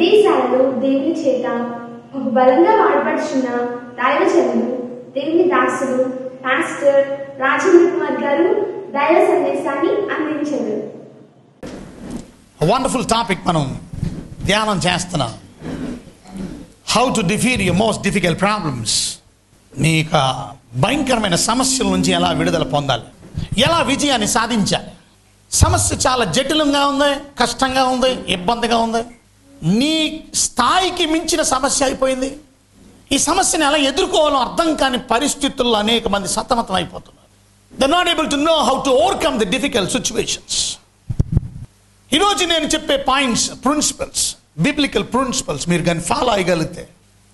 విదేశాలలో దేవుని చేత ఒక బలంగా వాడబడుచున్న దైవజనులు, దేవుని దాసులు పాస్టర్ రాజేంద్ర కుమార్ గారు దైవ సందేశాన్ని అందించారు. వండర్ఫుల్ టాపిక్ మనం ధ్యానం చేస్తున్నాం. How to defeat your most difficult problems. నీ యొక్క భయంకరమైన సమస్యల నుంచి ఎలా విడుదల పొందాలి, ఎలా విజయాన్ని సాధించాలి. సమస్య చాలా జటిలంగా ఉంది, కష్టంగా ఉంది, ఇబ్బందిగా ఉంది. నీ స్థాయికి మించిన సమస్య అయిపోయింది. ఈ సమస్యను ఎలా ఎదుర్కోవాలో అర్థం కాని పరిస్థితుల్లో అనేక మంది సతమతం అయిపోతున్నారు. They not able to know how to overcome the difficult situations. ఈరోజు నేను చెప్పే పాయింట్స్, ప్రిన్సిపల్స్, బిబ్లికల్ ప్రిన్సిపల్స్ మీరు కానీ ఫాలో అయ్యగలిగితే,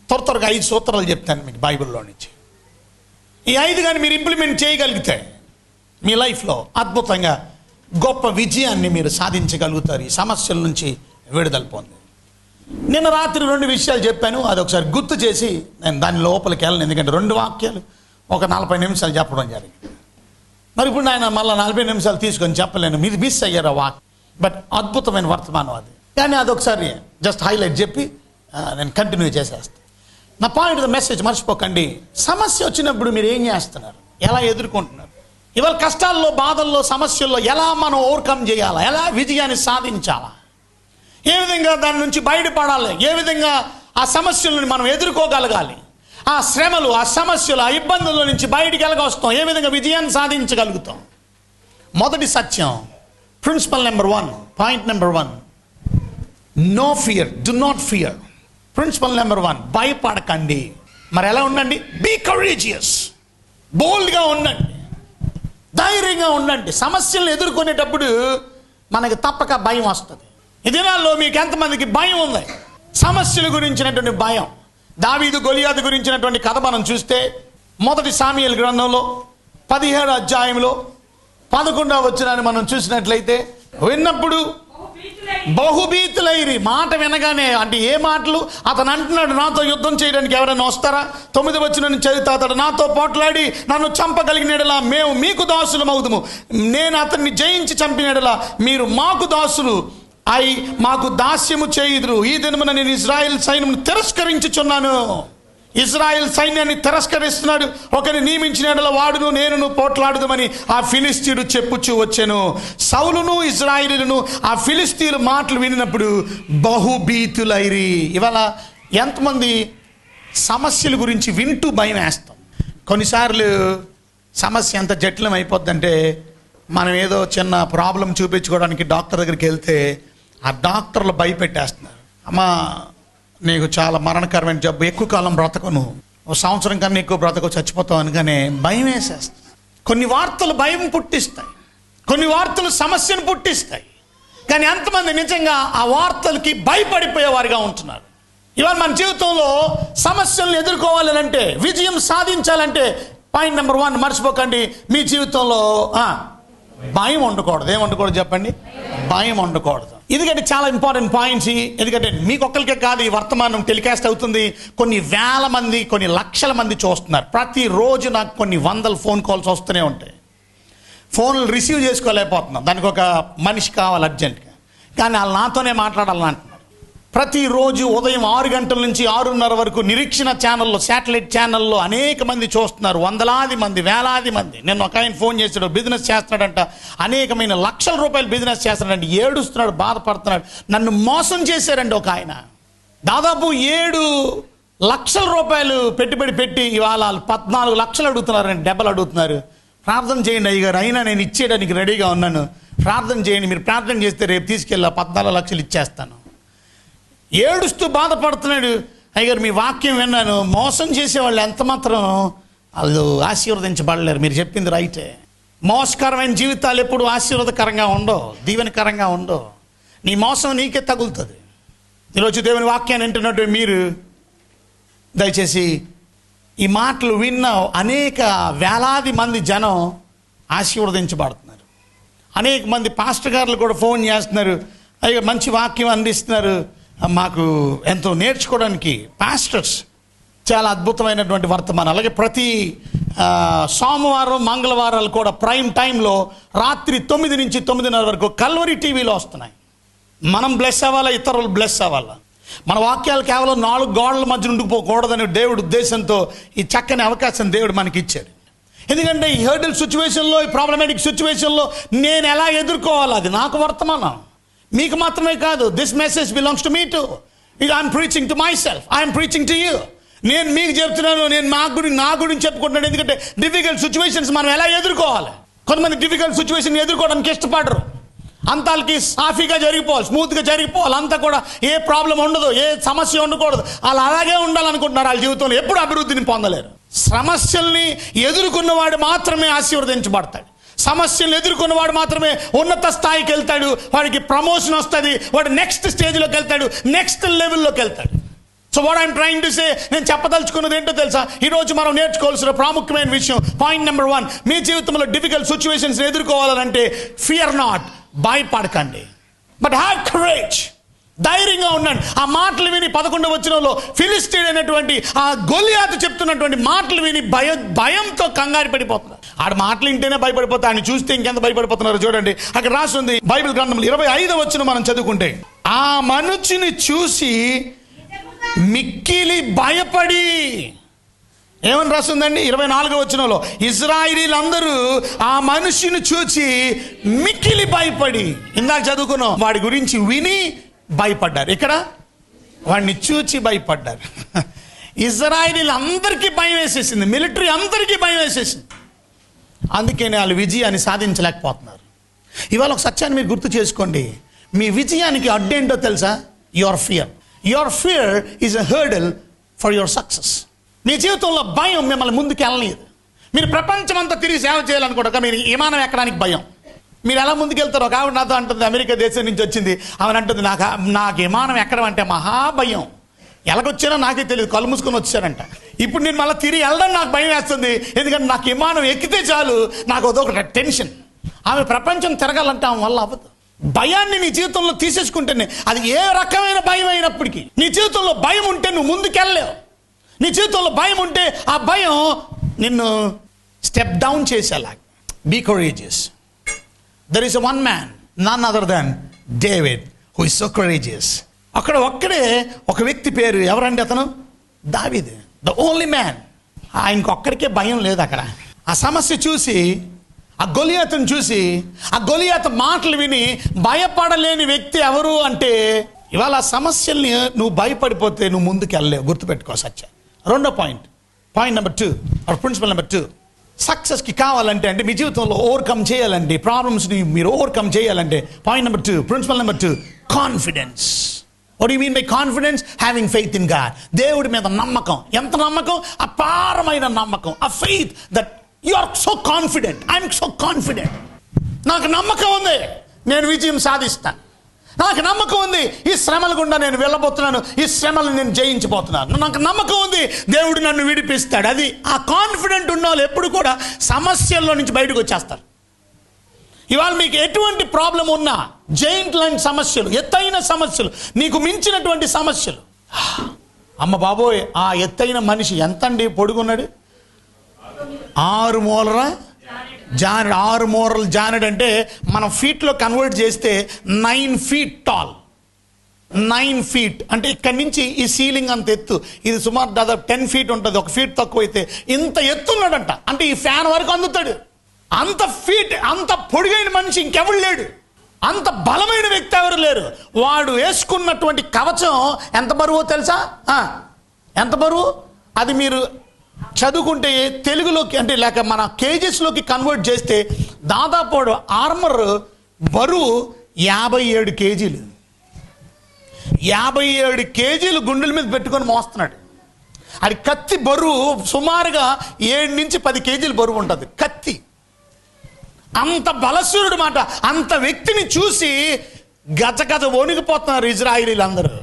త్వరగా 5 సూత్రాలు చెప్తాను మీకు బైబిల్లో నుంచి. ఈ 5 కానీ మీరు ఇంప్లిమెంట్ చేయగలిగితే మీ లైఫ్లో అద్భుతంగా గొప్ప విజయాన్ని మీరు సాధించగలుగుతారు. ఈ సమస్యల నుంచి విడుదల పొంది. నిన్న రాత్రి 2 విషయాలు చెప్పాను. అది ఒకసారి గుర్తు చేసి నేను దాని లోపలికి వెళ్ళను, ఎందుకంటే 2 వాక్యాలు ఒక 40 నిమిషాలు చెప్పడం జరిగింది. మరి ఇప్పుడు ఆయన మళ్ళీ 40 నిమిషాలు తీసుకొని చెప్పలేను, మీరు మిస్ అయ్యారు ఆ వాక్యం. బట్ అద్భుతమైన వర్తమానం అది. కానీ అదొకసారి జస్ట్ హైలైట్ చెప్పి నేను కంటిన్యూ చేసేస్తాను. నా పాయింట్ ద మెసేజ్ మర్చిపోకండి. సమస్య వచ్చినప్పుడు మీరు ఏం చేస్తున్నారు, ఎలా ఎదుర్కొంటున్నారు, ఇవాళ కష్టాల్లో, బాధల్లో, సమస్యల్లో ఎలా మనం ఓవర్కమ్ చేయాలా, ఎలా విజయాన్ని సాధించాలా, ఏ విధంగా దాని నుంచి బయటపడాలి, ఏ విధంగా ఆ సమస్యలను మనం ఎదుర్కోగలగాలి, ఆ శ్రమలు, ఆ సమస్యలు, ఆ ఇబ్బందుల నుంచి బయటికి ఎలాగొస్తాం, ఏ విధంగా విజయాన్ని సాధించగలుగుతాం. మొదటి సత్యం, principle number 1, point number 1, no fear, do not fear. Principle number 1, భయపడకండి. మరి ఎలా ఉండండి? బీ కరేజియస్, బోల్డ్గా ఉండండి, ధైర్యంగా ఉండండి. సమస్యలను ఎదుర్కొనేటప్పుడు మనకి తప్పక భయం వస్తుంది. ఈ దినాల్లో మీకు ఎంతమందికి భయం ఉంది? సమస్యల గురించినటువంటి భయం. దావీదు గొలియాతు గురించినటువంటి కథ మనం చూస్తే మొదటి సాముయేలు గ్రంథంలో 17వ అధ్యాయంలో 11వ వచనాన్ని మనం చూసినట్లయితే, విన్నప్పుడు బహుభీతులైరి. మాట వినగానే, అంటే ఏ మాటలు? అతను అంటున్నాడు, నాతో యుద్ధం చేయడానికి ఎవరైనా వస్తారా? 9వ వచనం చదివితే, అతడు నాతో పోట్లాడి నన్ను చంపగలిగినడలా మేము మీకు దాసులు మౌదుము. నేను అతన్ని జయించి చంపినడలా మీరు మాకు దాసులు అయి మాకు దాస్యము చేయుదురు. ఈ దినమున నేను ఇజ్రాయెల్ సైన్యమును తిరస్కరించుచున్నాను. ఇజ్రాయెల్ సైన్యాన్ని తిరస్కరిస్తున్నాడు. ఒకరిని నియమించిన వాడును నేనును పోట్లాడుదామని ఆ ఫిలిస్తీయుడు చెప్పుచూ వచ్చాను. సౌలును ఇజ్రాయేలును ఆ ఫిలిస్తీయుల మాటలు వినినప్పుడు బహుభీతులైరి. ఇవాళ ఎంతమంది సమస్యల గురించి వింటూ భయం వేస్తాం. కొన్నిసార్లు సమస్య ఎంత జటిలం అయిపోద్దంటే, మనం ఏదో చిన్న ప్రాబ్లం చూపించుకోవడానికి డాక్టర్ దగ్గరికి వెళ్తే ఆ డాక్టర్లు భయపెట్టేస్తున్నారు. అమ్మా, నీకు చాలా మరణకరమైన జబ్బు, ఎక్కువ కాలం బ్రతకను, 1 సంవత్సరం కన్నా ఎక్కువ బ్రతకు, చచ్చిపోతావు అనగానే భయం వేసేస్తుంది. కొన్ని వార్తలు భయం పుట్టిస్తాయి, కొన్ని వార్తలు సమస్యను పుట్టిస్తాయి. కానీ ఎంతమంది నిజంగా ఆ వార్తలకి భయపడిపోయేవారుగా ఉంటున్నారు? ఇవాళ మన జీవితంలో సమస్యలను ఎదుర్కోవాలని అంటే, విజయం సాధించాలంటే పాయింట్ నెంబర్ 1 మర్చిపోకండి, మీ జీవితంలో భయం ఉండకూడదు. ఏం ఉండకూడదు చెప్పండి? భయం ఉండకూడదు. ఎందుకంటే చాలా ఇంపార్టెంట్ పాయింట్స్. ఎందుకంటే మీకు ఒక్కరికే కాదు, ఈ వర్తమానం టెలికాస్ట్ అవుతుంది, కొన్ని వేల మంది, కొన్ని లక్షల మంది చూస్తున్నారు. ప్రతిరోజు నాకు కొన్ని వందల ఫోన్ కాల్స్ వస్తూనే ఉంటాయి. ఫోన్లు రిసీవ్ చేసుకోలేకపోతున్నాం, దానికి ఒక మనిషి కావాలి అర్జెంట్గా. కానీ వాళ్ళు నాతోనే మాట్లాడాలని అంటున్నారు. ప్రతిరోజు ఉదయం 6 గంటల నుంచి 6:30 వరకు నిరీక్షణ ఛానల్లో, శాటిలైట్ ఛానల్లో అనేక మంది చూస్తున్నారు. వందలాది మంది, వేలాది మంది. నేను ఒక ఆయన ఫోన్ చేశాడు, బిజినెస్ చేస్తున్నాడంట, అనేకమైన లక్షల రూపాయలు బిజినెస్ చేస్తున్నాడంటే, ఏడుస్తున్నాడు, బాధపడుతున్నాడు. నన్ను మోసం చేశారండి ఒక ఆయన. దాదాపు 7 లక్షల రూపాయలు పెట్టుబడి పెట్టి ఇవాళ 14 లక్షలు అడుగుతున్నారండి, డబ్బులు అడుగుతున్నారు. ప్రార్థన చేయండి అయ్యగారు, అయినా నేను ఇచ్చేయడానికి రెడీగా ఉన్నాను, ప్రార్థన చేయండి, మీరు ప్రార్థన చేస్తే రేపు తీసుకెళ్ళి 14 లక్షలు ఇచ్చేస్తాను. ఏడుస్తూ బాధపడుతున్నాడు. అయ్యగారు, మీ వాక్యం విన్నాను, మోసం చేసేవాళ్ళు ఎంత మాత్రం వాళ్ళు ఆశీర్వదించబడలేరు. మీరు చెప్పింది రైటే. మోసకరమైన జీవితాలు ఎప్పుడు ఆశీర్వాదకరంగా ఉండవు, దీవెనకరంగా ఉండవు. నీ మోసం నీకే తగులుతుంది. ఈరోజు దేవుని వాక్యాన్ని వింటున్నట్టు మీరు దయచేసి ఈ మాటలు విన్న అనేక వేలాది మంది జనం ఆశీర్వదించబడుతున్నారు. అనేక మంది పాస్టర్ గారులు కూడా ఫోన్ చేస్తున్నారు, అయ్యో మంచి వాక్యం అందిస్తున్నారు, మాకు ఎంతో నేర్చుకోవడానికి. పాస్టర్స్ చాలా అద్భుతమైనటువంటి వర్తమానం. అలాగే ప్రతి సోమవారం, మంగళవారాలు కూడా ప్రైమ్ టైంలో రాత్రి 9 నుంచి 9:30 వరకు కల్వరి టీవీలో వస్తున్నాయి. మనం బ్లెస్ అవ్వాలా, ఇతరులు బ్లెస్ అవ్వాలా. మన వాక్యాలు కేవలం 4 గోడల మధ్య ఉండిపోకూడదని దేవుడు ఉద్దేశంతో ఈ చక్కని అవకాశం దేవుడు మనకి ఇచ్చాడు. ఎందుకంటే ఈ హర్డల్ సిచ్యువేషన్లో, ఈ ప్రాబ్లమాటిక్ సిచ్యువేషన్లో నేను ఎలా ఎదుర్కోవాలి, అది నాకు వర్తమానం. మీకు మాత్రమే కాదు. This message belongs to me to. I'm preaching to my self, I'm preaching to you. నేను మీకు చెప్తున్నాను, నేను నా గురించి చెప్పుకుంటున్నాను. ఎందుకంటే డిఫికల్ట్ సిచ్యువేషన్స్ మనం ఎలా ఎదుర్కోవాలి. కొంతమంది డిఫికల్ట్ సిచ్యువేషన్ ఎదుర్కోవడానికి ఇష్టపడరు. అంతాలకి సాఫీగా జరిగిపోవాలి, స్మూత్గా జరిగిపోవాలి, అంతా కూడా ఏ ప్రాబ్లం ఉండదు, ఏ సమస్య ఉండకూడదు. వాళ్ళు అలాగే ఉండాలనుకుంటున్నారు. వాళ్ళ జీవితంలో ఎప్పుడు అభివృద్ధిని పొందలేరు. సమస్యల్ని ఎదుర్కొన్నవాడు మాత్రమే ఆశీర్వదించబడతాడు. సమస్యలు ఎదుర్కొన్నవాడు మాత్రమే ఉన్నత స్థాయికి వెళ్తాడు. వాడికి ప్రమోషన్ వస్తుంది, వాడు నెక్స్ట్ స్టేజ్లోకి వెళ్తాడు, నెక్స్ట్ లెవెల్లోకి వెళ్తాడు. So what I'm trying to say, నేను చెప్పదలుచుకున్నది ఏంటో తెలుసా? ఈరోజు మనం నేర్చుకోవాల్సిన ప్రాముఖ్యమైన విషయం, పాయింట్ నెంబర్ 1, మీ జీవితంలో డిఫికల్ట్ సిచ్యువేషన్స్ ఎదుర్కోవాలంటే ఫియర్ నాట్, భయపడకండి, బట్ హ్యావ్ కరేజ్, ధైర్యంగా ఉండండి. ఆ మాటలు విని 11వ వచనంలో ఫిలిష్తీయుడు అయినటువంటి ఆ గొలియాతు చెప్తున్నటువంటి మాటలు విని భయంతో కంగారు పడిపోతున్నారు. ఆడ మాటలు వింటేనే భయపడిపోతారు, ఆయన చూస్తే ఇంకెంత భయపడిపోతున్నారు చూడండి. అక్కడ రాసి ఉంది బైబిల్ గ్రంథంలో 25వ వచనం మనం చదువుకుంటే, ఆ మనుషుని చూసి మిక్కిలి భయపడి, ఏమని రాస్తుందండి 24వ వచనంలో, ఇశ్రాయేలీలందరూ ఆ మనుషుని చూసి మిక్కిలి భయపడి, ఇందాక చదువుకున్నాం, వాడి గురించి విని భయపడ్డారు. ఇక్కడ వాడిని చూచి భయపడ్డారు. ఇశ్రాయేలీలందరికీ భయం వేసేసింది, మిలిటరీ అందరికీ భయం వేసేసింది. అందుకని వాళ్ళు విజయాన్ని సాధించలేకపోతున్నారు. ఇవాళ ఒక సత్యాన్ని మీరు గుర్తు చేసుకోండి. మీ విజయానికి అడ్డేంటో తెలుసా? Your fear. Your fear is a hurdle for your success. మీ జీవితంలో భయం మిమ్మల్ని ముందుకు వెళ్ళలేదు. మీరు ప్రపంచం అంతా తిరిగి సేవ చేయాలనుకుంటారు, మీరు విమానం ఎక్కడానికి భయం. మీరు ఎలా ముందుకు వెళ్తారు? ఒక ఆవిడ నాతో అంటుంది, అమెరికా దేశం నుంచి వచ్చింది. ఆమె అంటుంది, నాకు విమానం ఎక్కడం అంటే మహాభయం, ఎలాగొచ్చానో నాకే తెలియదు, కళ్ళు మూసుకొని వచ్చానంట. ఇప్పుడు నేను మళ్ళీ తిరిగి వెళ్ళడం నాకు భయం వేస్తుంది, ఎందుకంటే నాకు విమానం ఎక్కితే చాలు నాకు అదొక టెన్షన్. ఆమె ప్రపంచం తిరగాలంటే ఆమె వల్ల అవ్వదు. భయాన్ని నీ జీవితంలో తీసేసుకుంటేనే, అది ఏ రకమైన భయం అయినప్పటికీ, నీ జీవితంలో భయం ఉంటే నువ్వు ముందుకెళ్ళలేవు. నీ జీవితంలో భయం ఉంటే ఆ భయం నిన్ను స్టెప్ డౌన్ చేసేలా. Be courageous. There is one man, none other than David, who is so courageous. అక్కడ ఒక్కడే ఒక వ్యక్తి పేరు, ఎవరండి అతను? దావీదు, ద ఓన్లీ మ్యాన్. ఆయనకు ఒక్కడికే భయం లేదు. అక్కడ ఆ సమస్య చూసి, ఆ గొలియాతును చూసి, ఆ గొలియాతు మాటలు విని భయపడలేని వ్యక్తి ఎవరు అంటే, ఇవాళ ఆ సమస్యల్ని నువ్వు భయపడిపోతే నువ్వు ముందుకు వెళ్ళలేవు. గుర్తుపెట్టుకో సత్యం. రెండో point number 2 or principle number 2, సక్సెస్కి కావాలంటే, అంటే మీ జీవితంలో ఓవర్కమ్ చేయాలంటే, ప్రాబ్లమ్స్ని మీరు ఓవర్కమ్ చేయాలంటే, point number 2, principle number 2, confidence. What you mean by confidence? Having faith in God. దేవుడి మీద నమ్మకం. ఎంత నమ్మకం? అపారమైన నమ్మకం. ఆ faith that you are so confident. I'm so confident. నాకు నమ్మకం ఉంది, నేను విజయం సాధిస్తాను. నాకు నమ్మకం ఉంది, ఈ శ్రమల గుండా నేను వెళ్ళబోతున్నాను, ఈ శ్రమలను నేను జయించబోతున్నాను. నాకు నమ్మకం ఉంది, దేవుడు నన్ను విడిపిస్తాడు. అది ఆ కాన్ఫిడెంట్ ఉన్న వాళ్ళు ఎప్పుడు కూడా సమస్యల్లో నుంచి బయటకు వచ్చేస్తారు. ఇవాళ మీకు ఎటువంటి ప్రాబ్లం ఉన్నా, జైంట్ లాంటి సమస్యలు, ఎత్తైన సమస్యలు, నీకు మించినటువంటి సమస్యలు, అమ్మ బాబోయ్, ఆ ఎత్తైన మనిషి ఎంతండి పొడుగున్నాడు? 6 మూరల జానెడ్. 6 మూరల జానెడ్ అంటే మనం ఫీట్లో కన్వర్ట్ చేస్తే 9 feet టాల్. 9 feet అంటే ఇక్కడి నుంచి ఈ సీలింగ్ అంత ఎత్తు. ఇది సుమారు దాదాపు 10 feet ఉంటుంది. 1 feet తక్కువ అయితే ఇంత ఎత్తున్నాడంట. అంటే ఈ ఫ్యాన్ వరకు అందుతాడు. అంత ఫీట్, అంత పొడిగైన మనిషి ఇంకెవరు లేడు. అంత బలమైన వ్యక్తి ఎవరు లేరు. వాడు వేసుకున్నటువంటి కవచం ఎంత బరువో తెలుసా? ఎంత బరువు? అది మీరు చదువుకుంటే తెలుగులోకి, అంటే లేక మన కేజెస్లోకి కన్వర్ట్ చేస్తే దాదాపు ఆర్మర్ బరువు 57 kgs. 57 kgs గుండెల మీద పెట్టుకొని మోస్తున్నాడు. అది కత్తి బరువు సుమారుగా 7 నుంచి 10 kgs బరువు ఉంటుంది కత్తి. అంత బలశూరుడు మాట. అంత వ్యక్తిని చూసి గజ వణిగిపోతున్నారు ఇజ్రాయేలీలందరూ.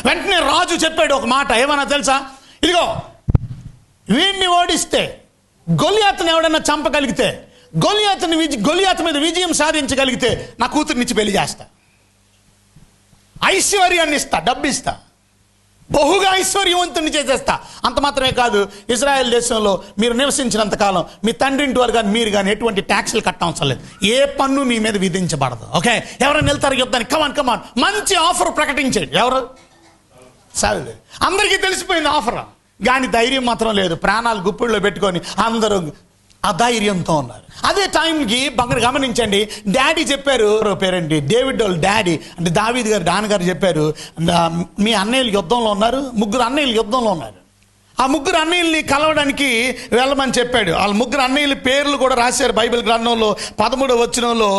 వెంటనే రాజు చెప్పాడు ఒక మాట, ఏమన్నా తెలుసా? ఇదిగో, వీడిని ఓడిస్తే, గొలియాతుని ఎవడన్నా చంపగలిగితే, గొలియాతు మీద విజయం సాధించగలిగితే నా కూతురునిచ్చి పెళ్లి చేస్తా, ఐశ్వర్యాన్ని ఇస్తా, డబ్బు ఇస్తా. బహుగా ఐశ్వర్యవంతుని చేసేస్తా. అంత మాత్రమే కాదు, ఇజ్రాయెల్ దేశంలో మీరు నివసించినంత కాలం మీ తండ్రింటి వారు కానీ మీరు కానీ ఎటువంటి ట్యాక్సులు కట్టవసరం లేదు, ఏ పన్ను మీ మీద విధించబడదు. ఓకే, ఎవరైనా వెళ్తారు యుద్ధానికి, కమాన్ మంచి ఆఫర్ ప్రకటించండి. ఎవరు సరే, అందరికీ తెలిసిపోయింది ఆఫర్, కానీ ధైర్యం మాత్రం లేదు. ప్రాణాలు గుప్పిళ్ళలో పెట్టుకొని అందరూ అధైర్యంతో ఉన్నారు. అదే టైంకి గమనించండి, డాడీ చెప్పారు, పేరేంటి, డేవిడ్ వాళ్ళ డాడీ అంటే దావీదు గారు నాన్నగారు చెప్పారు, మీ అన్నయ్యలు యుద్ధంలో ఉన్నారు, 3 అన్నయ్యలు యుద్ధంలో ఉన్నారు. ఆ 3 అన్నయ్యల్ని కలవడానికి వెళ్ళమని చెప్పాడు. వాళ్ళ 3 అన్నయ్యల పేర్లు కూడా రాశారు బైబిల్ గ్రంథంలో. 13వ వచనంలో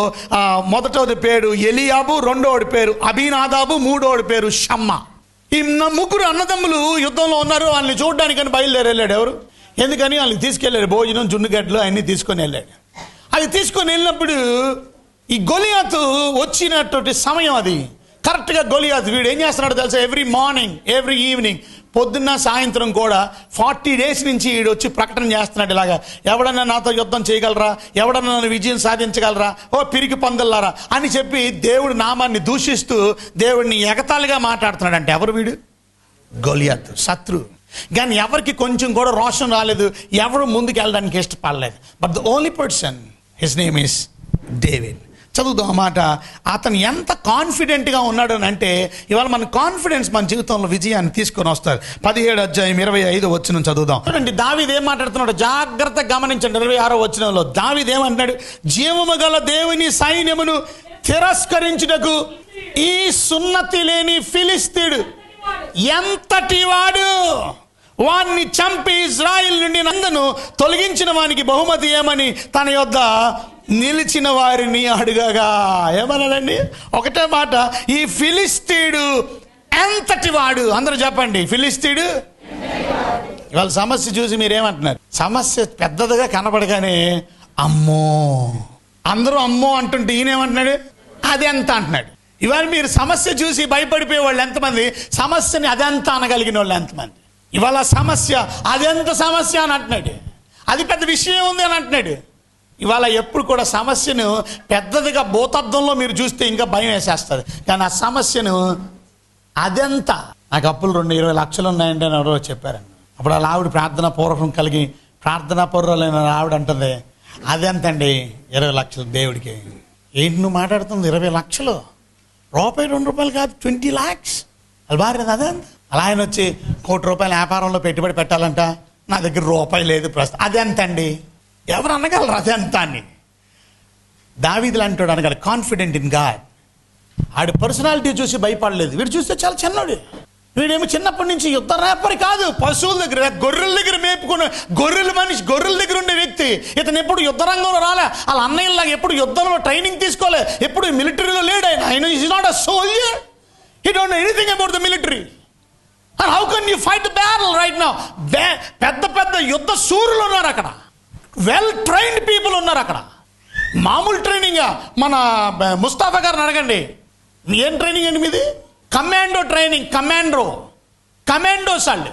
మొదటోది పేరు ఎలియాబు, రెండోడి పేరు అబీనాదాబు, మూడోడి పేరు షమ్మా. ఈ 3 అన్నదమ్ములు యుద్ధంలో ఉన్నారు. వాళ్ళని చూడడానికని బయలుదేరి వెళ్ళాడు. ఎవరు? ఎందుకని? వాళ్ళకి తీసుకెళ్ళాడు, భోజనం, జున్నుగడ్డలు అన్నీ తీసుకొని వెళ్ళాడు. అది తీసుకొని వెళ్ళినప్పుడు ఈ గొలియాతు వచ్చినటువంటి సమయం అది. కరెక్ట్గా గొలియాతు వీడు ఏం చేస్తున్నాడు తెలుసా? ఎవ్రీ మార్నింగ్, ఎవ్రీ ఈవినింగ్, పొద్దున్న సాయంత్రం కూడా 40 days నుంచి వీడు వచ్చి ప్రకటన చేస్తున్నాడు. ఇలాగా, ఎవడన్నా నాతో యుద్ధం చేయగలరా, ఎవడన్నా నన్ను విజయం సాధించగలరా, ఓ పిరికి పందల్లారా అని చెప్పి దేవుడి నామాన్ని దూషిస్తూ దేవుడిని ఎగతాళిగా మాట్లాడుతున్నాడంటే ఎవరు వీడు? గొలియాతు, శత్రువు. కానీ ఎవరికి కొంచెం కూడా రోషం రాలేదు, ఎవరు ముందుకు వెళ్ళడానికి ఇష్టపడలేదు. But the only person, his name is David. చదువుదాం అన్నమాట. అతను ఎంత కాన్ఫిడెంట్గా ఉన్నాడు అని అంటే, ఇవాళ మన కాన్ఫిడెన్స్ మన జీవితంలో విజయాన్ని తీసుకొని వస్తారు. 17వ అధ్యాయం 25వ వచనం చదువుదాం. చూడండి, దావీదు ఏం మాట్లాడుతున్నాడు జాగ్రత్తగా గమనించండి. 26వ వచనంలో దావీదు ఏమంటున్నాడు? జీవము గల దేవుని సైన్యమును తిరస్కరించుటకు ఈ సున్నతి లేని ఫిలిస్తీయుడు ఎంతటి వాడు, వాణ్ణి చంపి ఇజ్రాయిల్ నుండి నందను తొలగించిన వానికి బహుమతి ఏమని తన యొద్ద నిలిచిన వారిని అడుగగా. ఏమన్నాడండి? ఒకటే మాట, ఈ ఫిలిస్తీయుడు ఎంతటి వాడు. అందరూ చెప్పండి, ఫిలిస్తీయుడు. ఇవాళ సమస్య చూసి మీరేమంటున్నారు? సమస్య పెద్దదిగా కనపడగానే అమ్మో, అందరూ అమ్మో అంటుంటే ఈయనేమంటున్నాడు? అదెంత అంటున్నాడు. ఇవాళ మీరు సమస్య చూసి భయపడిపోయే వాళ్ళు ఎంతమంది? సమస్యని అదెంత అనగలిగిన వాళ్ళు ఎంతమంది? ఇవాళ సమస్య అదెంత సమస్య అని అంటున్నాడు, అది పెద్ద విషయం ఉంది అని అంటున్నాడు. ఇవాళ ఎప్పుడు కూడా సమస్యను పెద్దదిగా భూతద్దంలో మీరు చూస్తే ఇంకా భయం వేసేస్తుంది. కానీ ఆ సమస్యను అదెంత, నాకు అప్పులు 20 లక్షలు ఉన్నాయంటే అని ఎవరో చెప్పారండి. అప్పుడు అలా ఆవిడ ప్రార్థనా పౌరులైన ఆవిడ అంటుంది, అదెంతండి 20 లక్షలు దేవుడికి. ఏంటి నువ్వు మాట్లాడుతుంది? 20 లక్షలు రూపాయి, 2 రూపాయలు కాదు, 20 lakhs. అది బాగా అదెంత. అలా ఆయన వచ్చి ₹1 కోటి వ్యాపారంలో పెట్టుబడి పెట్టాలంట, నా దగ్గర రూపాయి లేదు ప్రస్తుతం. అదెంతండి. ఎవరు అనగలరు అదెంత అని? దావీదులు అంటాడు అనగల కాన్ఫిడెంట్ ఇన్ గాడ్. ఆడి పర్సనాలిటీ చూసి భయపడలేదు. వీడు చూస్తే చాలా చిన్నోడు. వీడేమో చిన్నప్పటి నుంచి యుద్ధ రేపరి కాదు, పశువుల దగ్గర, గొర్రెల దగ్గర మేపుకున్న గొర్రెల దగ్గర ఉండే వ్యక్తి. ఇతను ఎప్పుడు యుద్ధ రంగంలో రాలే, వాళ్ళ అన్నయ్యలాగా ఎప్పుడు యుద్ధంలో ట్రైనింగ్ తీసుకోలే, ఎప్పుడు మిలిటరీలో లేడు ఆయన. Is not a soldier, he don't know anything about the military. And how can you fight the battle right now? పెద్ద పెద్ద యుద్ధ సూర్యులు ఉన్నారు అక్కడ, వెల్ ట్రైన్డ్ పీపుల్ ఉన్నారు అక్కడ. మామూలు ట్రైనింగ్. మన ముస్తాఫా గారిని అడగండి, ఏం ట్రైనింగ్ అండి మీది? Commando training. కమాండోస్ వాళ్ళు.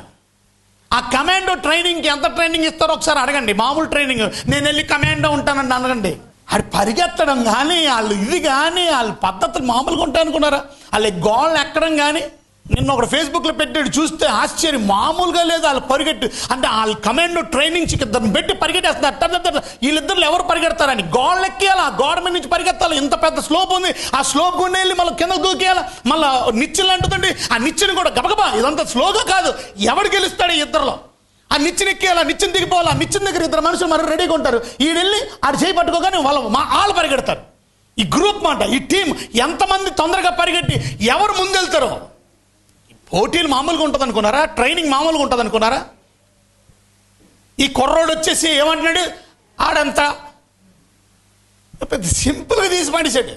ఆ కమాండో ట్రైనింగ్కి ఎంత ట్రైనింగ్ ఇస్తారో ఒకసారి అడగండి. మామూలు ట్రైనింగ్, నేను వెళ్ళి కమాండో ఉంటానండి అనగండి. అది పరిగెత్తడం కానీ, వాళ్ళు ఇది కానీ, వాళ్ళ పద్ధతులు మామూలుగా ఉంటాయనుకున్నారా? వాళ్ళ గోళ్ళు ఎక్కడం కానీ. నిన్న ఒకటి ఫేస్బుక్లో పెట్టాడు, చూస్తే ఆశ్చర్యం, మామూలుగా లేదు. వాళ్ళు పరిగెట్టు అంటే వాళ్ళ కమాండో ట్రైనింగ్స్ ఇద్దరు పెట్టి పరిగెట్టేస్తున్నారు. వీళ్ళిద్దరు ఎవరు పరిగెడతారని గోడలు ఎక్కేయాలి, ఆ గోడ మీద నుంచి పరిగెత్తాలి. ఇంత పెద్ద స్లోప్ ఉంది, ఆ స్లోప్ గుండె వెళ్ళి మళ్ళీ కింద దూకేయాలి, మళ్ళీ నిచ్చెలు అంటుందండి. ఆ నిచ్చెను కూడా గబగబా, ఇదంతా స్లోగా కాదు, ఎవడు గెలుస్తాడు ఈ ఇద్దరులో? ఆ నిచ్చెన ఎక్కేయాలి, ఆ నిచ్చెన దిగిపోవాలి. ఆ నిచ్చెన దగ్గర 2 మనుషులు మరి రెడీగా ఉంటారు. ఈడెళ్ళి ఆడు చేయి పట్టుకోగానే వాళ్ళు పరిగెడతారు. ఈ గ్రూప్ మాట, ఈ టీం ఎంతమంది తొందరగా పరిగెట్టి ఎవరు ముందెళ్తారో. పోటీలు మామూలుగా ఉంటుంది అనుకున్నారా? ట్రైనింగ్ మామూలుగా ఉంటుంది అనుకున్నారా? ఈ కుర్రోడు వచ్చేసి ఏమంటున్నాడు, ఆడంతా పెద్ద సింపుల్గా తీసి పడేసాడు.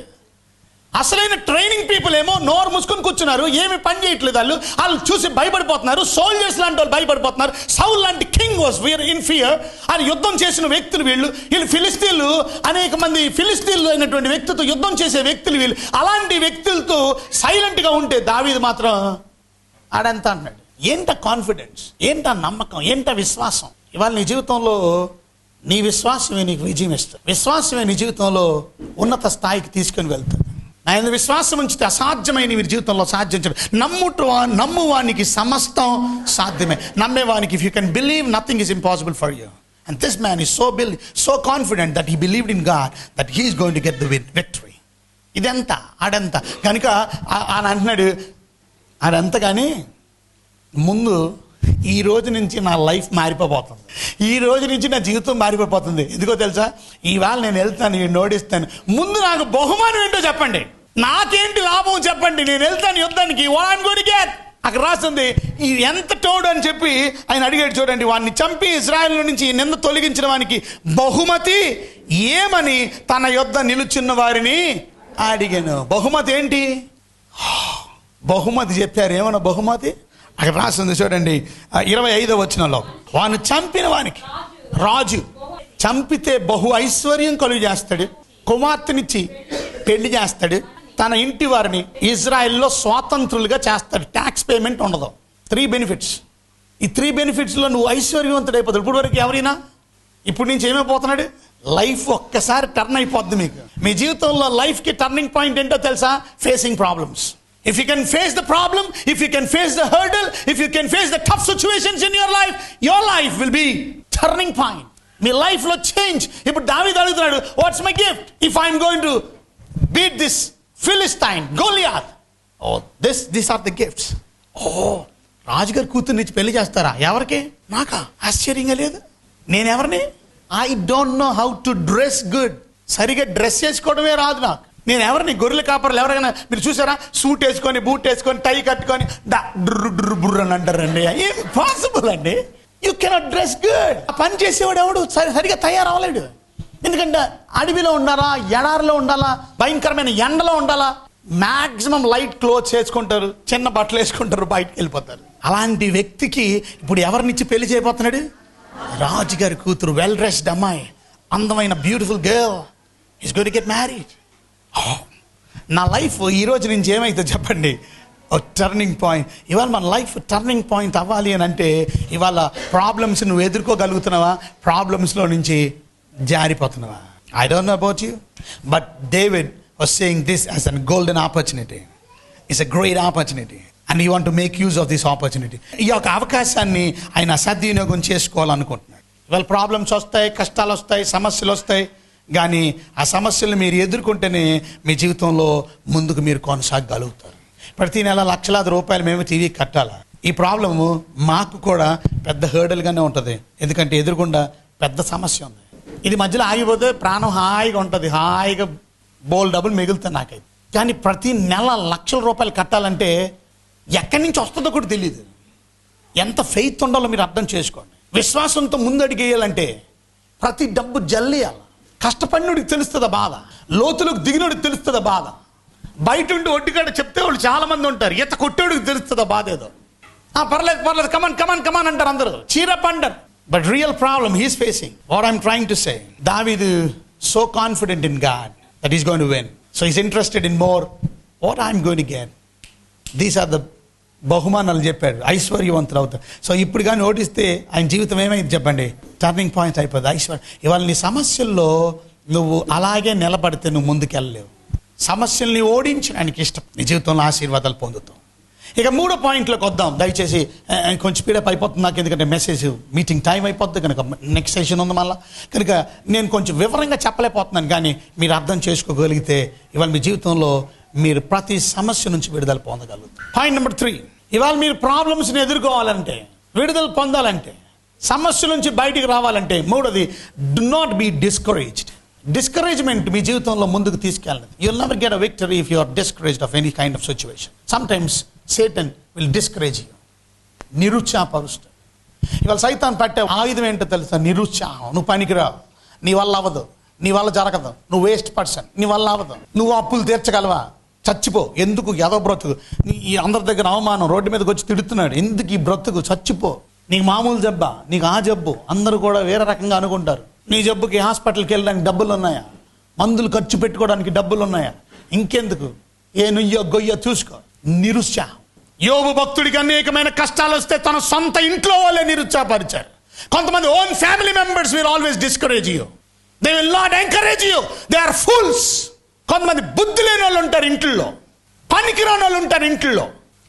అసలైన ట్రైనింగ్ పీపుల్ ఏమో నోరు మూసుకొని కూర్చున్నారు, ఏమి పని చేయట్లేదు. వాళ్ళు చూసి భయపడిపోతున్నారు. సోల్జర్స్ లాంటి వాళ్ళు భయపడిపోతున్నారు. సౌల్ లాంటి కింగ్ వాస్ ఇన్ ఫియర్. ఆయన యుద్ధం చేసిన వ్యక్తులు వీళ్ళు ఫిలిస్తీన్లు, అనేక మంది ఫిలిస్తీన్లు అయినటువంటి వ్యక్తితో యుద్ధం చేసే వ్యక్తులు వీళ్ళు. అలాంటి వ్యక్తులతో సైలెంట్గా ఉంటే దావీదు మాత్రం ఆడంత అన్నాడు. ఏంట కాన్ఫిడెన్స్, ఏంట నమ్మకం, ఏంట విశ్వాసం. ఇవాళ నీ జీవితంలో నీ విశ్వాసమే నీకు విజయం ఇస్తుంది. విశ్వాసమే నీ జీవితంలో ఉన్నత స్థాయికి తీసుకుని వెళ్తుంది. ఆయన విశ్వాసం ఉంచితే అసాధ్యమైన వీరి జీవితంలో సాధ్యించడు. నమ్మువానికి సమస్తం సాధ్యమే. నమ్మేవానికి, if you can believe, nothing is impossible for you. And this man is so confident that he believed in God that he is going to get the victory. ఇదెంత ఆడంత కనుక ఆయన అంటున్నాడు, ఆడంత కానీ ముందు ఈ రోజు నుంచి నా లైఫ్ మారిపోతుంది, ఈ రోజు నుంచి నా జీవితం మారిపోతుంది. ఎందుకో తెలుసా? ఇవాళ నేను వెళ్తాను, నేను నోడిస్తాను, ముందు నాకు బహుమానం ఏంటో చెప్పండి, నాకేంటి లాభం చెప్పండి, నేను వెళ్తాను యుద్ధానికి. What I'm going to get. అక్కడ రాస్తుంది ఈ ఎంత తోడు అని చెప్పి ఆయన అడిగాడు. చూడండి, వాడిని చంపి ఇశ్రాయేలు నుంచి నింద తొలగించిన వానికి బహుమతి ఏమని తన యొద్ద నిలుచున్న వారిని అడిగాను. బహుమతి ఏంటి? బహుమతి చెప్పారు. ఏమన్నా బహుమతి? అక్కడ రాస్తుంది చూడండి 25వ వచనంలో, వాను చంపిన వానికి రాజు చంపితే బహు ఐశ్వర్యం కలుగు చేస్తాడు, కుమార్తెనిచ్చి పెళ్లి చేస్తాడు, తన ఇంటి వారిని ఇజ్రాయెల్లో స్వాతంత్రులుగా చేస్తాడు, ట్యాక్స్ పేమెంట్ ఉండదు. 3 బెనిఫిట్స్. ఈ 3 బెనిఫిట్స్లో నువ్వు ఐశ్వర్యవంతుడైపోతాడు. ఇప్పుడు వరకు ఎవరైనా ఇప్పుడు నుంచి ఏమైపోతున్నాడు? లైఫ్ ఒక్కసారి టర్న్ అయిపోద్ది. మీకు మీ జీవితంలో లైఫ్కి టర్నింగ్ పాయింట్ ఏంటో తెలుసా? Facing problems. If you can face the problem, if you can face the hurdle, if you can face the tough situations in your life will be turning point. మీ లైఫ్లో change. ఇప్పుడు దావీదు అడుగుతున్నాడు, what's my gift if I'm going to beat this Philistine Goliath? Oh this are the gifts. రాజుగారి కూతుర్నిచ్చి పెళ్లి చేస్తారా? ఎవరికి? నాకా? ఆశ్చర్యంగా లేదు. నేను ఎవరిని? I don't know how to dress good. సరిగా డ్రెస్ చేసుకోవడమే రాదు నాకు. నేను ఎవరిని? గొర్రెల కాపర్లు ఎవరైనా మీరు చూసారా? సూట్ వేసుకొని, బూట్ వేసుకొని, టై కట్టుకొని బుర్ర అని అంటారండి. ఇంపాసిబుల్ అండి. You cannot dress good. ఆ పని చేసేవాడు ఎవడు సరిగా తయారవ్వలేడు. ఎందుకంటే అడవిలో ఉండాలా, ఎడారిలో ఉండాలా, భయంకరమైన ఎండలో ఉండాలా, మ్యాక్సిమం లైట్ క్లోత్స్ వేసుకుంటారు, చిన్న బట్టలు వేసుకుంటారు, బయటకు వెళ్ళిపోతారు. అలాంటి వ్యక్తికి ఇప్పుడు ఎవరినిచ్చి పెళ్లి చేయబోతున్నాడు? రాజుగారి కూతురు, వెల్ డ్రెస్డ్ అమ్మాయి, అందమైన beautiful girl is going to get married. నా లైఫ్ ఈ రోజు నుంచి ఏమైతే చెప్పండి? ఒక టర్నింగ్ పాయింట్. ఇవాళ మన లైఫ్ టర్నింగ్ పాయింట్ అవ్వాలి అని అంటే ఇవాళ ప్రాబ్లమ్స్ నువ్వు ఎదుర్కోగలుగుతున్నావా? ప్రాబ్లమ్స్లో నుంచి జారిపోతున్నావా? I don't know about you, but David was saying this as an golden opportunity. It's a great opportunity and you want to make use of this opportunity. ఈ యొక్క అవకాశాన్ని ఆయన సద్వినియోగం చేసుకోవాలనుకుంటున్నాడు. ఇవాళ ప్రాబ్లమ్స్ వస్తాయి, కష్టాలు వస్తాయి, సమస్యలు వస్తాయి. కానీ ఆ సమస్యలు మీరు ఎదుర్కొంటేనే మీ జీవితంలో ముందుకు మీరు కొనసాగలుగుతారు. ప్రతి నెల లక్షలాది రూపాయలు మేము టీవీకి కట్టాలా? ఈ ప్రాబ్లము మాకు కూడా పెద్ద హర్డల్గానే ఉంటుంది. ఎందుకంటే ఎదురుకుండా పెద్ద సమస్య ఉంది. ఇది మధ్యలో ఆగిపోతే ప్రాణం హాయిగా ఉంటుంది, హాయిగా బోల్ డబ్బులు మిగులుతాయి నాకైతే. కానీ ప్రతి నెల లక్షల రూపాయలు కట్టాలంటే ఎక్కడి నుంచి వస్తుందో కూడా తెలియదు. ఎంత ఫెయిత్ ఉండాలో మీరు అర్థం చేసుకోండి. విశ్వాసంతో ముందడిగేయాలంటే ప్రతి డబ్బు జల్లేయాలి. కష్టపడినోడికి తెలుస్తుందా బాధ, లోతులకు దిగినోడికి తెలుస్తుందా బాధ. బయట ఉండి ఒడ్డుకాడ చెప్తే వాళ్ళు చాలా మంది ఉంటారు, ఈత కొట్టేవాడికి తెలుస్తుందా బాధ ఏదో. పర్లేదు కమాన్ అంటారు అందరూ, చీరప్ అంటారు. But real problem he's facing. What I'm trying to say, Daveedu so confident in God that is going to win. So is interested in more what I'm going to get. These are the బహుమానాలు చెప్పాడు, ఐశ్వర్యవంతులు అవుతారు. So ఇప్పుడు కానీ ఓడిస్తే ఆయన జీవితం ఏమైంది చెప్పండి? Turning point అయిపోతుంది. ఐశ్వర్యం. ఇవాళ నీ సమస్యల్లో నువ్వు అలాగే నిలబడితే నువ్వు ముందుకెళ్ళలేవు. సమస్యల్ని ఓడించడానికి ఇష్టం, నీ జీవితంలో ఆశీర్వాదాలు పొందుతావు. ఇక 3వ పాయింట్లోకి వద్దాం దయచేసి. కొంచెం స్పీడప్ అయిపోతుంది నాకు, ఎందుకంటే మెసేజ్ మీటింగ్ టైం అయిపోద్ది కనుక, నెక్స్ట్ సెషన్ ఉంది మళ్ళీ కనుక నేను కొంచెం వివరంగా చెప్పలేకపోతున్నాను. కానీ మీరు అర్థం చేసుకోగలిగితే ఇవాళ మీ జీవితంలో మీరు ప్రతి సమస్య నుంచి విడుదల పొందగలుగుతారు. పాయింట్ నెంబర్ 3, ఇవాళ మీరు ప్రాబ్లమ్స్ని ఎదుర్కోవాలంటే, విడుదల పొందాలంటే, సమస్య నుంచి బయటికి రావాలంటే 3వది, do not be discouraged. Discouragement మీ జీవితంలో ముందుకు తీసుకెళ్ళదు. You will never get a victory if you are discouraged of any kind of situation. Sometimes Satan will discourage you, నిరుత్సాహపరుస్తాడు. ఇవాళ సైతాన్ పట్టే ఆయుధం ఏంటో తెలుసా? నిరుత్సాహం. నువ్వు పనికిరావు, నీ వల్ల అవ్వదు, నీ వల్ల జరగదు, నువ్వు వేస్ట్ పర్సన్, నీ వల్ల అవ్వదు, నువ్వు అప్పులు తీర్చగలవా, చచ్చిపో, ఎందుకు ఎదో బ్రతుకు, ఈ అందరి దగ్గర అవమానం, రోడ్డు మీదకి వచ్చి తిడుతున్నాడు, ఎందుకు ఈ బ్రతుకు, చచ్చిపో, నీకు మామూలు జబ్బా, నీకు ఆ జబ్బు, అందరూ కూడా వేరే రకంగా అనుకుంటారు. నీ జబ్బుకి హాస్పిటల్కి వెళ్ళడానికి డబ్బులు ఉన్నాయా? మందులు ఖర్చు పెట్టుకోవడానికి డబ్బులు ఉన్నాయా? ఇంకెందుకు, ఏ నుయ్యో గొయ్యో చూసుకో. నిరుత్సాహం. యోబు భక్తుడికి అనేకమైన కష్టాలు వస్తే తన సొంత ఇంట్లో వాళ్ళే నిరుత్సాహపరిచారు. కొంతమంది own family members will always discourage you, they will not encourage you, they are fools. కొంతమంది బుద్ధి లేని వాళ్ళు ఉంటారు ఇంట్లో, పనికిరాని వాళ్ళు ఉంటారు ఇంట్లో.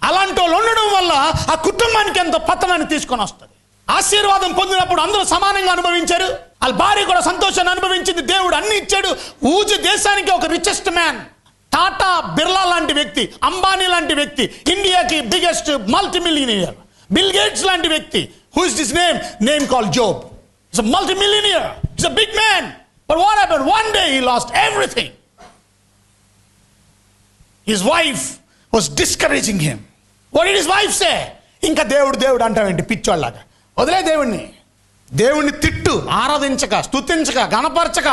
అలాంటి వాళ్ళు ఉండడం వల్ల ఆ కుటుంబానికి ఎంతో పతనాన్ని తీసుకొని వస్తుంది. ఆశీర్వాదం పొందినప్పుడు అందరూ సమానంగా అనుభవించారు, వాళ్ళ భార్య కూడా సంతోషాన్ని అనుభవించింది, దేవుడు అన్ని ఇచ్చాడు. ఊజు దేశానికి ఒక రిచెస్ట్ మ్యాన్, టాటా బిర్లా లాంటి వ్యక్తి, అంబానీ లాంటి వ్యక్తి, ఇండియాకి biggest multi millionaire, bill gates లాంటి వ్యక్తి. Who is this name called Job. It's a multi-millionaire. He's a big man. But what happened? One day he lost everything. His wife was discouraging him. What did his wife say? ఇంకా దేవుడు అంటావేంటి పిచ్చోళ్ళలాగా? వదిలే దేవుణ్ణి తిట్టు, ఆరాధించక, స్తుతించక, గణపరచక,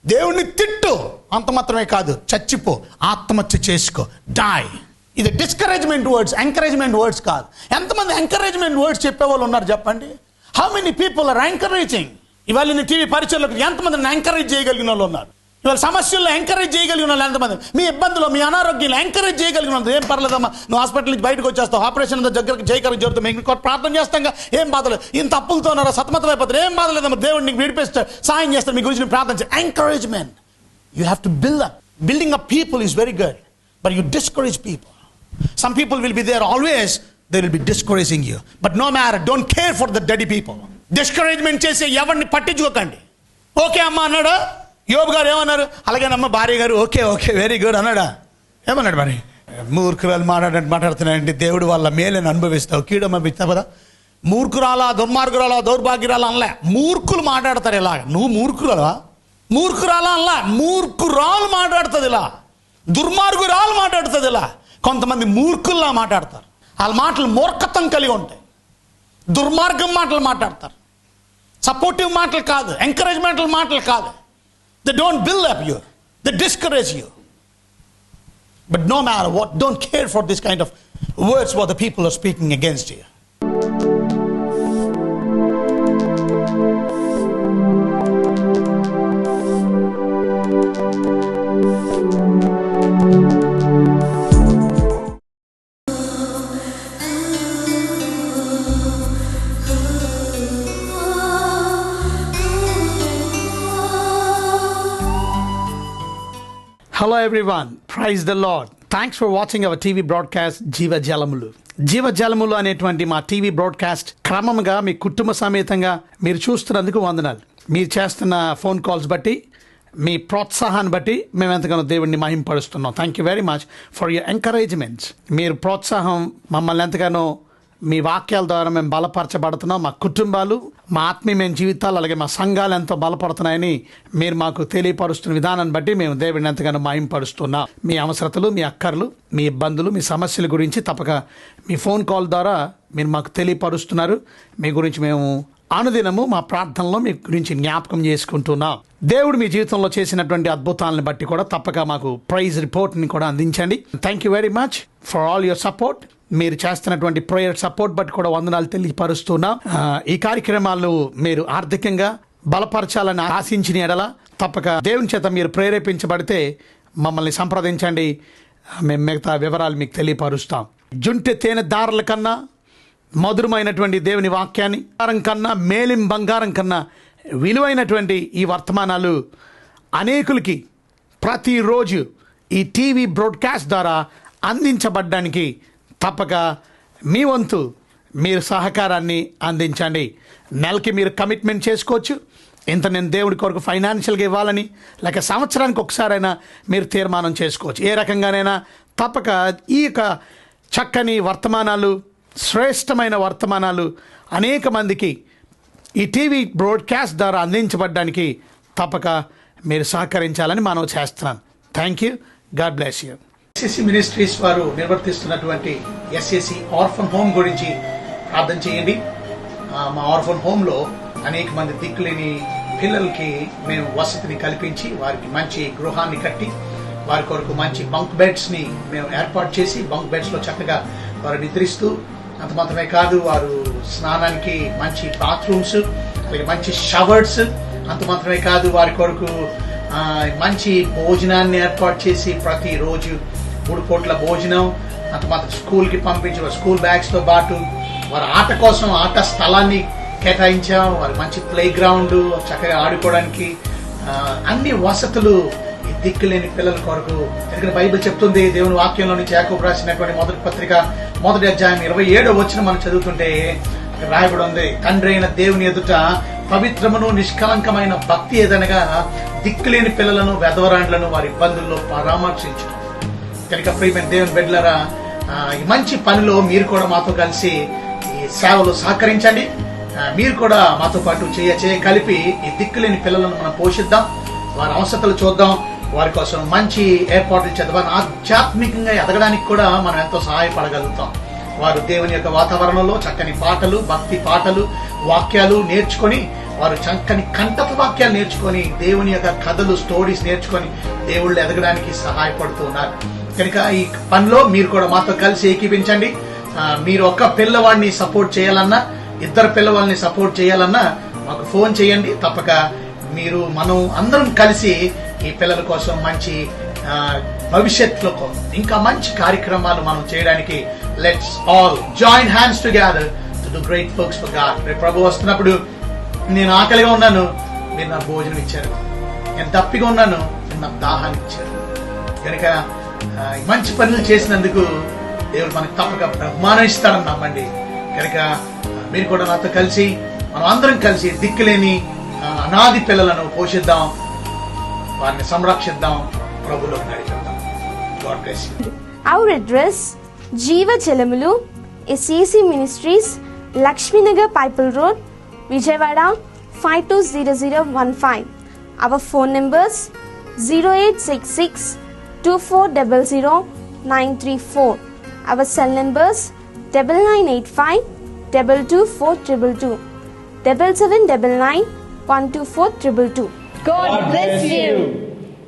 దేవుణ్ణి తిట్టు. అంత మాత్రమే కాదు, చచ్చిపో, ఆత్మహత్య చేసుకో, డై. ఇది డిస్కరేజ్మెంట్ వర్డ్స్, ఎంకరేజ్మెంట్ వర్డ్స్ కాదు. ఎంతమంది ఎంకరేజ్మెంట్ వర్డ్స్ చెప్పేవాళ్ళు ఉన్నారు చెప్పండి? How many people are encouraging? ఇవాళ నీ టీవీ పరిచయంలోకి ఎంతమందిని ఎంకరేజ్ చేయగలిగిన వాళ్ళు ఉన్నారు? ఇవాళ సమస్యల్లో ఎంకరేజ్ చేయగలిగిన వాళ్ళు ఎంతమంది? మీ ఇబ్బందులు, మీ అనారోగ్యంలో ఎంకరేజ్ చేయగలిగిన వాళ్ళు, ఏం పర్లేదమ్మా, నువ్వు హాస్పిటల్ నుంచి బయటకు వచ్చేస్తావు, ఆపరేషన్ దగ్గరికి జయకరం జరుగుతుంది, మీకు ప్రార్థన చేస్తాం, ఏం బాధలేదు, ఇంత అప్పులతో ఉన్నారా, సతమతం అయిపోతారు, ఏం బాధలేదమ్మా, దేవుడు నీకు విడిపిస్తాడు, సాయం చేస్తాడు, మీ గురించి ప్రార్థన చేస్తాడు. Encouragement. You have to build up. Building up people is very good, but you discourage people. Some people will be there always, they will be discouraging you. But no matter, don't care for the dirty people. Discouragement చేసి ఎవరిని పట్టించుకోకండి. Okay అమ్మ అన్నాడా? యోబు గారు ఏమన్నారు? అలాగేనమ్మ భార్య గారు ఓకే వెరీ గుడ్ అన్నాడా? ఏమన్నాడు మరి? మూర్ఖురాలు మాట్లాడుతున్నాయంటే దేవుడు వాళ్ళ మేలను అనుభవిస్తావు, కీడమనిపిస్తావు కదా. మూర్ఖురాలా, దుర్మార్గురాలా, దౌర్భాగ్యురాలా అనలే, మూర్ఖులు మాట్లాడతారు ఇలాగ. నువ్వు మూర్ఖురాలా? మూర్ఖురాలా అనలా, మూర్ఖురాలు మాట్లాడుతుంది ఇలా, దుర్మార్గురాలు మాట్లాడుతుంది ఇలా. కొంతమంది మూర్ఖుల్లా మాట్లాడతారు, వాళ్ళ మాటలు మూర్ఖత్వం కలిగి ఉంటాయి, దుర్మార్గం మాటలు మాట్లాడతారు, సపోర్టివ్ మాటలు కాదు, ఎంకరేజ్మెంటల్ మాటలు కాదు. They don't build up you, they discourage you. But no matter what, don't care for this kind of words what the people are speaking against you. Hello everyone, praise the Lord. Thanks for watching our TV broadcast జీవ జలములు అనేటువంటి మా TV broadcast క్రమంగా మీ కుటుంబ సమేతంగా మీరు చూస్తున్నందుకు వందనాలు. మీరు చేస్తున్న ఫోన్ కాల్స్ బట్టి, మీ ప్రోత్సాహాన్ని బట్టి మేము ఎంతగానో దేవుడిని మహింపరుస్తున్నాం. Thank you very much for your encouragements. మీరు ప్రోత్సాహం మమ్మల్ని ఎంతగానో, మీ వాక్యాల ద్వారా మేము బలపరచబడుతున్నాం. మా కుటుంబాలు, మా ఆత్మీయమైన జీవితాలు, అలాగే మా సంఘాలు ఎంతో బలపడుతున్నాయని మీరు మాకు తెలియపరుస్తున్న విధానాన్ని బట్టి మేము దేవుడిని ఎంతగానో మహింపరుస్తున్నాం. మీ అవసరతలు, మీ అక్కర్లు, మీ ఇబ్బందులు, మీ సమస్యల గురించి తప్పక మీ ఫోన్ కాల్ ద్వారా మీరు మాకు తెలియపరుస్తున్నారు. మీ గురించి మేము అనుదినము మా ప్రార్థనలో మీ గురించి జ్ఞాపకం చేసుకుంటున్నాం. దేవుడు మీ జీవితంలో చేసినటువంటి అద్భుతాలను బట్టి కూడా తప్పక మాకు ప్రైజ్ రిపోర్ట్ని కూడా అందించండి. Thank you very much for all your support. మీరు చేస్తున్నటువంటి ప్రేయర్ సపోర్ట్ బట్టి కూడా వందనాలు తెలియపరుస్తున్నాం. ఈ కార్యక్రమాలు మీరు ఆర్థికంగా బలపరచాలని ఆశించిన ఎడల తప్పక దేవుని చేత మీరు ప్రేరేపించబడితే మమ్మల్ని సంప్రదించండి. మేము మిగతా వివరాలు మీకు తెలియపరుస్తాం. జుంటె తేనె దారుల కన్నా మధురమైనటువంటి దేవుని వాక్యాన్ని, బంగారం కన్నా, మేలిం బంగారం కన్నా విలువైనటువంటి ఈ వర్తమానాలు అనేకులకి ప్రతిరోజు ఈ టీవీ బ్రాడ్కాస్ట్ ద్వారా అందించబడ్డానికి తప్పక మీ వంతు మీరు సహకారాన్ని అందించండి. నెలకి మీరు కమిట్మెంట్ చేసుకోవచ్చు. ఇంత నేను దేవుడి కొరకు ఫైనాన్షియల్గా ఇవ్వాలని, లేక సంవత్సరానికి ఒకసారైనా మీరు తీర్మానం చేసుకోవచ్చు. ఏ రకంగానైనా తప్పక ఈ యొక్క చక్కని వర్తమానాలు, శ్రేష్టమైన వర్తమానాలు అనేక మందికి ఈ టీవీ బ్రాడ్కాస్ట్ ద్వారా అందించబడ్డానికి తప్పక మీరు సహకరించాలని మనం చేస్తున్నాం. Thank you. God bless you. SSC ministries వారు నిర్వర్తిస్తున్నటువంటి ఎస్ఎస్సి ఆర్ఫన్ హోమ్ గురించి ప్రార్థన చేయండి. మా ఆర్ఫన్ హోమ్లో అనేక మంది దిక్కులేని పిల్లలకి మేము వసతిని కల్పించి, వారికి మంచి గృహాన్ని కట్టి, వారి కొరకు మంచి బంక్ బెడ్స్ని మేము ఏర్పాటు చేసి, బంక్ బెడ్స్లో చక్కగా వారు నిద్రిస్తూ, అంత మాత్రమే కాదు వారు స్నానానికి మంచి బాత్రూమ్స్, అలాగే మంచి షవర్స్, అంత మాత్రమే కాదు వారి కొరకు మంచి భోజనాన్ని ఏర్పాటు చేసి ప్రతిరోజు 3 పూట్ల భోజనం, అంత మాత్రం స్కూల్కి పంపించి స్కూల్ బ్యాగ్స్తో పాటు వారి ఆట కోసం ఆట స్థలాన్ని కేటాయించాం. వారి మంచి ప్లే గ్రౌండ్, చక్కగా ఆడుకోవడానికి అన్ని వసతులు ఈ దిక్కులేని పిల్లల కొరకు. ఎందుకంటే బైబిల్ చెప్తుంది, దేవుని వాక్యంలో నుంచి యాకోబు రాసినటువంటి మొదటి పత్రిక 1వ అధ్యాయం 27వ వచనం మనం చదువుతుంటే రాయబడి ఉంది, తండ్రి అయిన దేవుని ఎదుట పవిత్రమును నిష్కలంకమైన భక్తి ఏదనగా దిక్కులేని పిల్లలను వెధవరాండ్లను వారి ఇబ్బందుల్లో పరామర్శించడం. కనుక ప్రియమైన దేవుని బిడ్డలారా, ఈ మంచి పనిలో మీరు కూడా మాతో కలిసి ఈ సేవలు సహకరించండి. మీరు కూడా మాతో పాటు చేయ కలిపి ఈ దిక్కులేని పిల్లలను మనం పోషిద్దాం, వారి అవసరతలు చూద్దాం, వారి కోసం మంచి ఏర్పాట్లు చేద్దాం. ఆధ్యాత్మికంగా ఎదగడానికి కూడా మనం ఎంతో సహాయపడగలుగుతాం. వారు దేవుని యొక్క వాతావరణంలో చక్కని పాటలు, భక్తి పాటలు, వాక్యాలు నేర్చుకొని, వారు చక్కని కంఠపు వాక్యాలు నేర్చుకొని, దేవుని యొక్క కథలు, స్టోరీస్ నేర్చుకొని దేవుళ్ళు ఎదగడానికి సహాయపడుతూ ఉన్నారు. కనుక ఈ పనిలో మీరు కూడా మాతో కలిసి ఏకీపించండి. మీరు ఒక్క పిల్లవాడిని సపోర్ట్ చేయాలన్నా, ఇద్దరు పిల్లవాళ్ళని సపోర్ట్ చేయాలన్నా మాకు ఫోన్ చేయండి. తప్పక మనం అందరం కలిసి ఈ పిల్లల కోసం మంచి భవిష్యత్తులో ఇంకా మంచి కార్యక్రమాలు మనం చేయడానికి let's all join hands together to do great works for God. ప్రభు వస్తున్నప్పుడు నేను ఆకలిగా ఉన్నాను, మీరు నాకు భోజనం ఇచ్చారు. నేను తప్పిగా ఉన్నాను, మీరు నాకు దాహాన్ని ఇచ్చారు. కనుక మంచి పనులు చేసినందుకు దేవుడు మనకు తప్పక బహుమానం ఇస్తాడని నమ్మండి. కనుక మీరు కూడా నాతో కలిసి మనం అందరం కలిసి దిక్కులేని అనాది పిల్లలను పోషిద్దాం, వారిని సంరక్షిద్దాం, ప్రభులో నడిపిద్దాం. God bless you. Our address, Jeeva Chelamulo, SCC Ministries, Lakshminagar Pipal Road, Vijayawada 520015. Our phone numbers 0866 2400 Our cell numbers 9985 22422 7799 12422. God bless you.